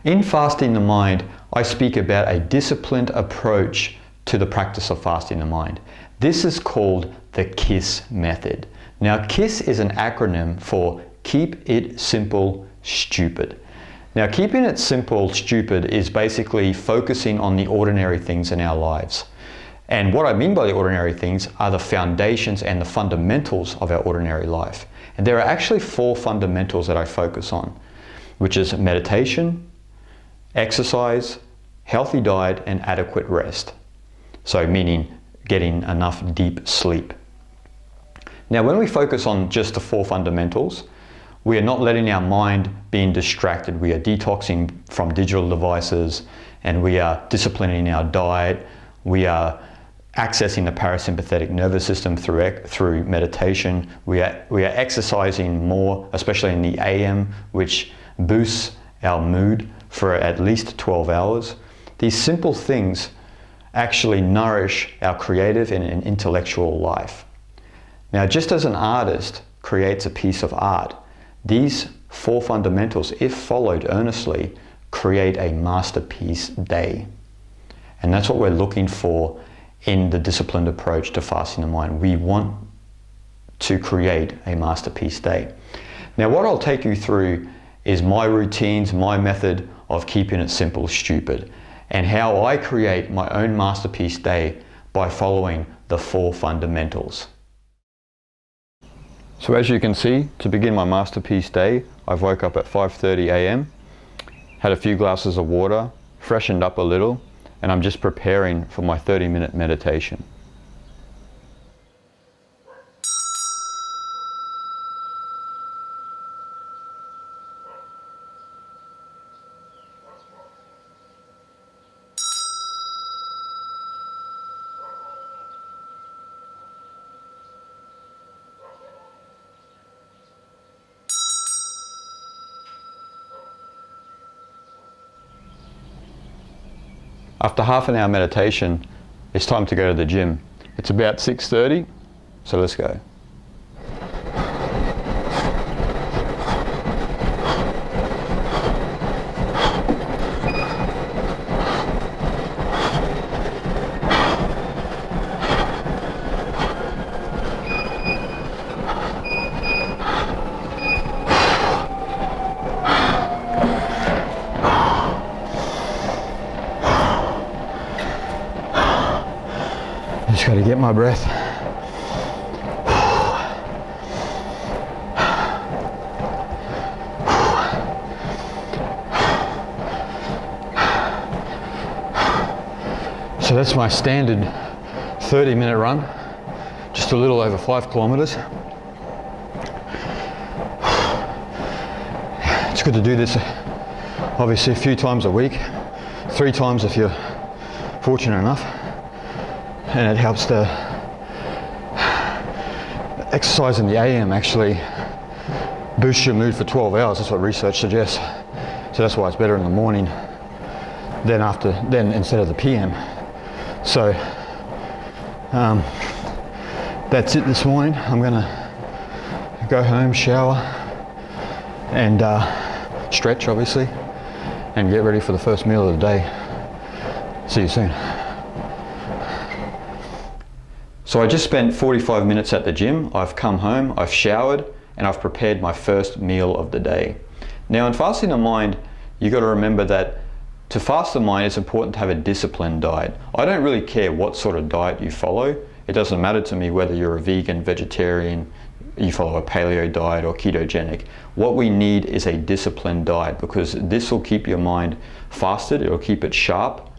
In Fasting the Mind, I speak about a disciplined approach to the practice of fasting the mind. This is called the KISS method. Now, KISS is an acronym for Keep It Simple, Stupid. Now, keeping it simple, stupid is basically focusing on the ordinary things in our lives. And what I mean by the ordinary things are the foundations and the fundamentals of our ordinary life. And there are actually 4 fundamentals that I focus on, which is meditation, exercise, healthy diet, and adequate rest. So meaning getting enough deep sleep. Now, when we focus on just the 4 fundamentals, we are not letting our mind being distracted. We are detoxing from digital devices, and we are disciplining our diet. We are accessing the parasympathetic nervous system through meditation. We are exercising more, especially in the AM, which boosts our mood for at least 12 hours. These simple things actually nourish our creative and intellectual life. Now, just as an artist creates a piece of art, these 4 fundamentals, if followed earnestly, create a masterpiece day. And that's what we're looking for in the disciplined approach to fasting the mind. We want to create a masterpiece day. Now, what I'll take you through is my routines, my method of keeping it simple, stupid, and how I create my own masterpiece day by following the 4 fundamentals. So as you can see, to begin my masterpiece day, I've woke up at 5:30 a.m., had a few glasses of water, freshened up a little, and I'm just preparing for my 30-minute meditation. After half an hour meditation, it's time to go to the gym. It's about 6:30, so let's go. Just got to get my breath. So that's my standard 30-minute run, just a little over 5 kilometers. It's good to do this obviously a few times a week, 3 times if you're fortunate enough. And it helps to exercise in the AM actually boosts your mood for 12 hours. That's what research suggests. So that's why it's better in the morning than instead of the PM. So that's it this morning. I'm gonna go home, shower, and stretch obviously, and get ready for the first meal of the day. See you soon. So I just spent 45 minutes at the gym. I've come home, I've showered, and I've prepared my first meal of the day. Now in fasting the mind, you got to remember that to fast the mind, it's important to have a disciplined diet. I don't really care what sort of diet you follow. It doesn't matter to me whether you're a vegan, vegetarian, you follow a paleo diet or ketogenic. What we need is a disciplined diet, because this will keep your mind fasted, it'll keep it sharp,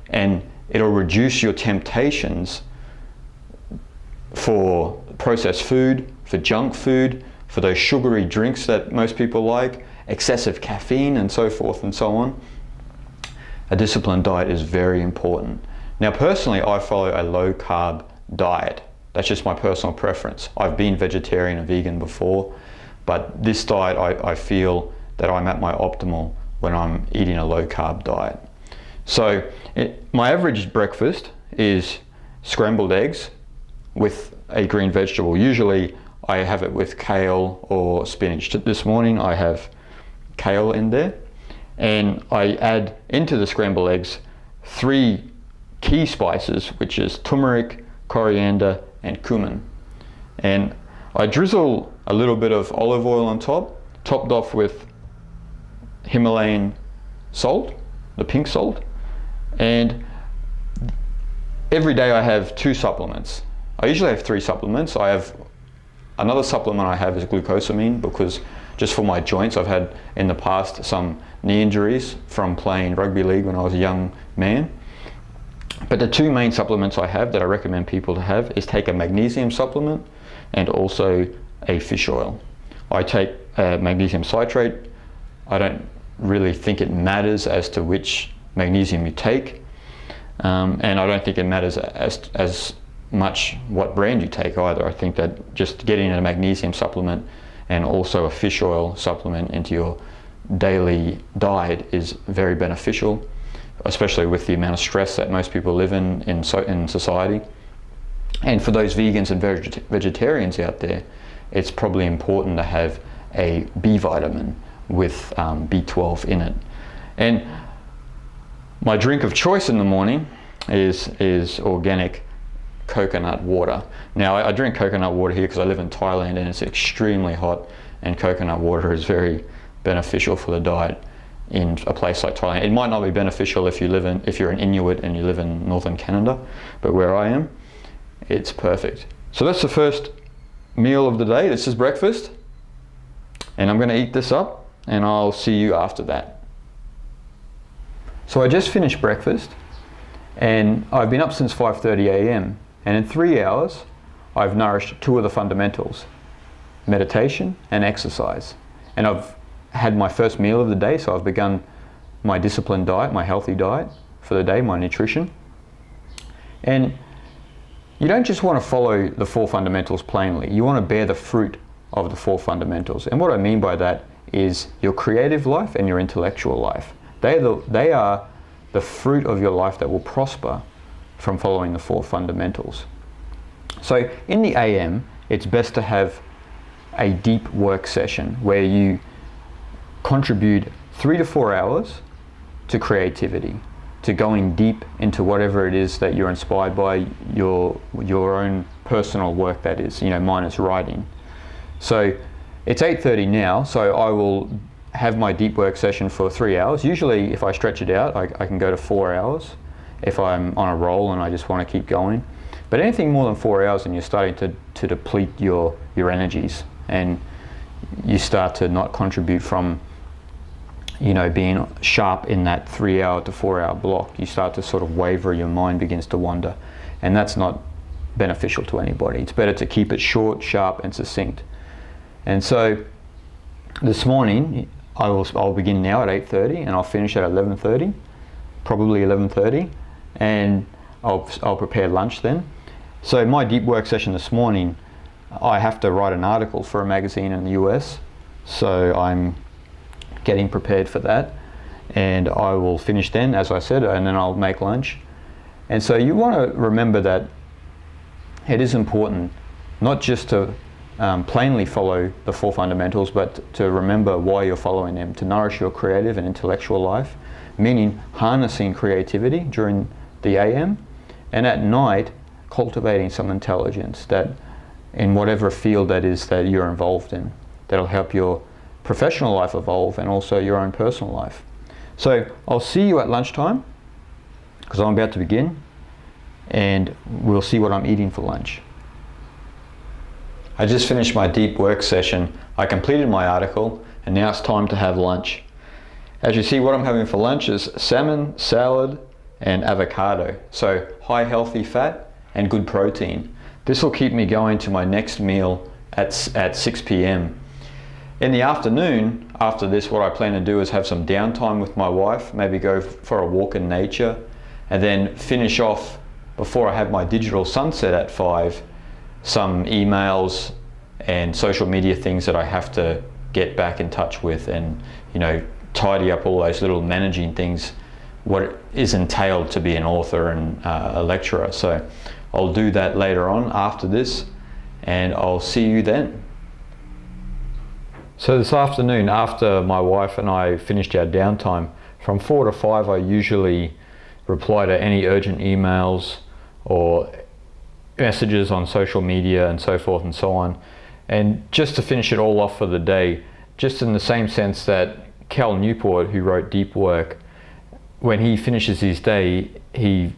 and it'll reduce your temptations for processed food, for junk food, for those sugary drinks that most people like, excessive caffeine and so forth and so on. A disciplined diet is very important. Now personally, I follow a low carb diet. That's just my personal preference. I've been vegetarian and vegan before, but this diet I feel that I'm at my optimal when I'm eating a low carb diet. So my average breakfast is scrambled eggs with a green vegetable. Usually I have it with kale or spinach. This morning I have kale in there, and I add into the scrambled eggs 3 key spices, which is turmeric, coriander, and cumin. And I drizzle a little bit of olive oil on top, topped off with Himalayan salt, the pink salt. And every day I have 2 supplements. I usually have 3 supplements. I have another supplement I have is glucosamine, because just for my joints, I've had in the past some knee injuries from playing rugby league when I was a young man. But the 2 main supplements I have that I recommend people to have is take a magnesium supplement and also a fish oil. I take magnesium citrate. I don't really think it matters as to which magnesium you take, and I don't think it matters as much what brand you take either. I think that just getting a magnesium supplement and also a fish oil supplement into your daily diet is very beneficial, especially with the amount of stress that most people live in society. And for those vegans and vegetarians out there, it's probably important to have a B vitamin with B12 in it. And my drink of choice in the morning is organic coconut water. Now I drink coconut water here because I live in Thailand and it's extremely hot, and coconut water is very beneficial for the diet in a place like Thailand. It might not be beneficial if you're an Inuit and you live in northern Canada, but where I am, it's perfect. So that's the first meal of the day. This is breakfast, and I'm going to eat this up and I'll see you after that. So I just finished breakfast and I've been up since 5:30 a.m. and in 3 hours I've nourished 2 of the fundamentals, meditation and exercise. And I've had my first meal of the day, so I've begun my disciplined diet, my healthy diet for the day, my nutrition. And you don't just want to follow the 4 fundamentals plainly, you want to bear the fruit of the 4 fundamentals. And what I mean by that is your creative life and your intellectual life. They are the fruit of your life that will prosper from following the 4 fundamentals. So in the AM, it's best to have a deep work session where you contribute 3 to 4 hours to creativity, to going deep into whatever it is that you're inspired by, your own personal work, that is. Mine is writing. So it's 8:30 now, so I will have my deep work session for 3 hours. Usually if I stretch it out, I can go to 4 hours if I'm on a roll and I just want to keep going. But anything more than 4 hours and you're starting to deplete your energies, and you start to not contribute from being sharp in that 3 hour to 4 hour block. You start to sort of waver, your mind begins to wander, and that's not beneficial to anybody. It's better to keep it short, sharp, and succinct. And so this morning I'll begin now at 8:30 and I'll finish at 11:30, probably 11:30, and I'll prepare lunch then. So my deep work session this morning, I have to write an article for a magazine in the US, so I'm getting prepared for that, and I will finish then, as I said, and then I'll make lunch. And so you want to remember that it is important not just to plainly follow the 4 fundamentals, but to remember why you're following them, to nourish your creative and intellectual life, meaning harnessing creativity during the AM, and at night cultivating some intelligence that in whatever field that is that you're involved in, that'll help your professional life evolve and also your own personal life. So I'll see you at lunchtime, because I'm about to begin, and we'll see what I'm eating for lunch. I just finished my deep work session. I completed my article, and now it's time to have lunch. As you see, what I'm having for lunch is salmon, salad, and avocado. So high healthy fat and good protein. This will keep me going to my next meal at 6 p.m. In the afternoon, after this, what I plan to do is have some downtime with my wife, maybe go for a walk in nature, and then finish off, before I have my digital sunset at 5, some emails and social media things that I have to get back in touch with, and tidy up all those little managing things, what is entailed to be an author and a lecturer. So I'll do that later on after this, and I'll see you then. So this afternoon, after my wife and I finished our downtime, from 4 to 5 I usually reply to any urgent emails or messages on social media and so forth and so on. And just to finish it all off for the day, just in the same sense that Cal Newport, who wrote Deep Work, when he finishes his day, he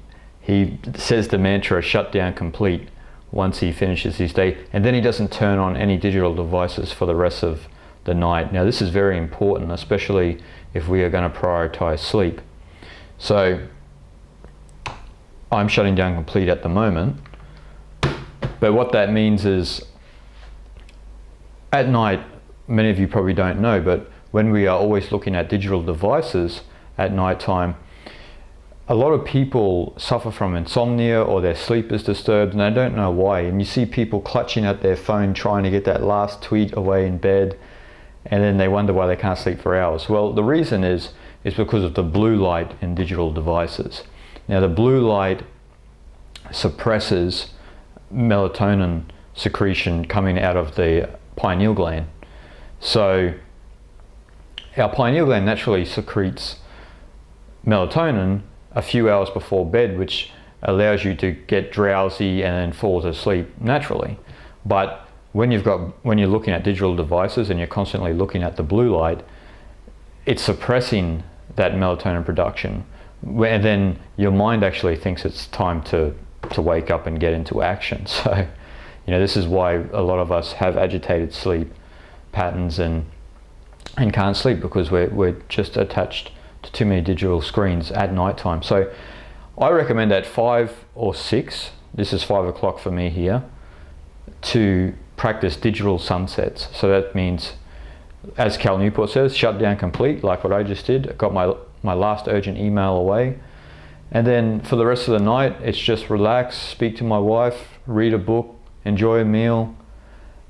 says the mantra "shut down complete" once he finishes his day, and then he doesn't turn on any digital devices for the rest of the night. Now this is very important, especially if we are going to prioritize sleep. So I'm shutting down complete at the moment, but what that means is at night, many of you probably don't know, but when we are always looking at digital devices at night time, a lot of people suffer from insomnia or their sleep is disturbed and they don't know why. And you see people clutching at their phone trying to get that last tweet away in bed, and then they wonder why they can't sleep for hours. Well, the reason is because of the blue light in digital devices. Now the blue light suppresses melatonin secretion coming out of the pineal gland. So our pineal gland naturally secretes melatonin a few hours before bed, which allows you to get drowsy and then fall to sleep naturally. But when you're looking at digital devices and you're constantly looking at the blue light, it's suppressing that melatonin production, and then your mind actually thinks it's time to wake up and get into action. So, this is why a lot of us have agitated sleep patterns and can't sleep, because we're just attached to too many digital screens at night time. So I recommend at 5 or 6, this is 5 o'clock for me here, to practice digital sunsets. So that means, as Cal Newport says, shut down complete, like what I just did. I got my last urgent email away. And then for the rest of the night, it's just relax, speak to my wife, read a book, enjoy a meal.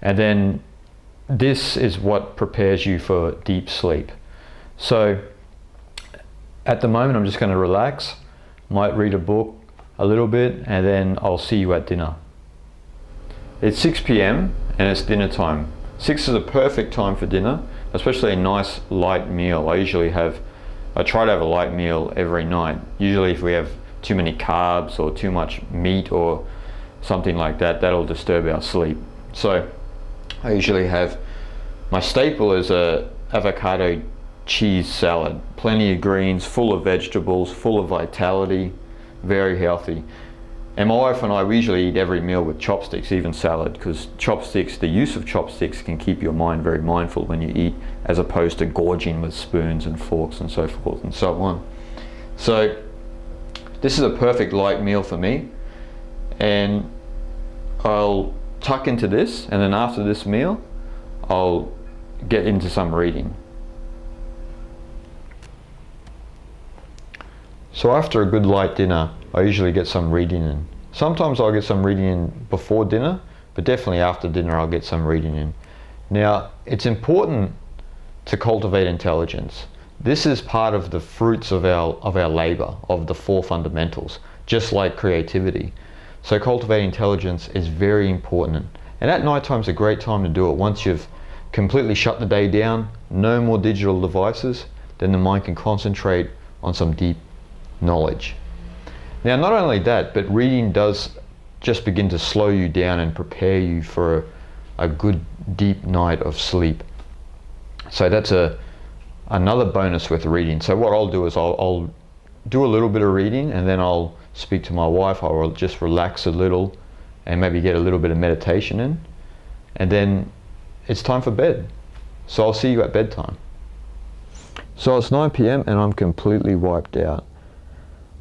And then this is what prepares you for deep sleep. So at the moment, I'm just going to relax, might read a book a little bit, and then I'll see you at dinner. It's 6 p.m. and it's dinner time. 6 is a perfect time for dinner, especially a nice light meal. I try to have a light meal every night. Usually if we have too many carbs or too much meat or something like that, that'll disturb our sleep. So I usually have, my staple is a avocado cheese salad. Plenty of greens, full of vegetables, full of vitality, very healthy. And my wife and I, we usually eat every meal with chopsticks, even salad, because the use of chopsticks can keep your mind very mindful when you eat, as opposed to gorging with spoons and forks and so forth and so on. So this is a perfect light meal for me, and I'll tuck into this, and then after this meal I'll get into some reading. So after a good light dinner, I usually get some reading in. Sometimes I'll get some reading in before dinner, but definitely after dinner I'll get some reading in. Now, it's important to cultivate intelligence. This is part of the fruits of our labor, of the 4 fundamentals, just like creativity. So cultivating intelligence is very important. And at night time is a great time to do it. Once you've completely shut the day down, no more digital devices, then the mind can concentrate on some deep knowledge. Now, not only that, but reading does just begin to slow you down and prepare you for a good deep night of sleep. So that's another bonus with reading. So what I'll do is I'll do a little bit of reading, and then I'll speak to my wife. I'll just relax a little and maybe get a little bit of meditation in, and then it's time for bed. So I'll see you at bedtime. So it's 9 p.m. and I'm completely wiped out.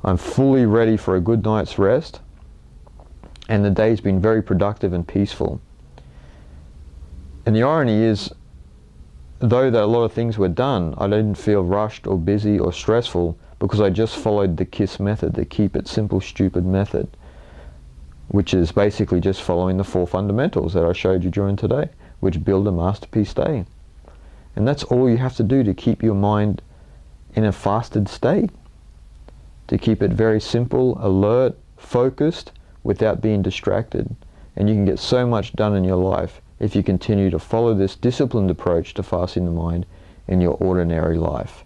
I'm fully ready for a good night's rest, and the day's been very productive and peaceful. And the irony is, though that a lot of things were done, I didn't feel rushed or busy or stressful, because I just followed the KISS method, the Keep It Simple Stupid method, which is basically just following the 4 fundamentals that I showed you during today, which build a masterpiece day. And that's all you have to do to keep your mind in a fasted state, to keep it very simple, alert, focused, without being distracted. And you can get so much done in your life if you continue to follow this disciplined approach to fasting the mind in your ordinary life.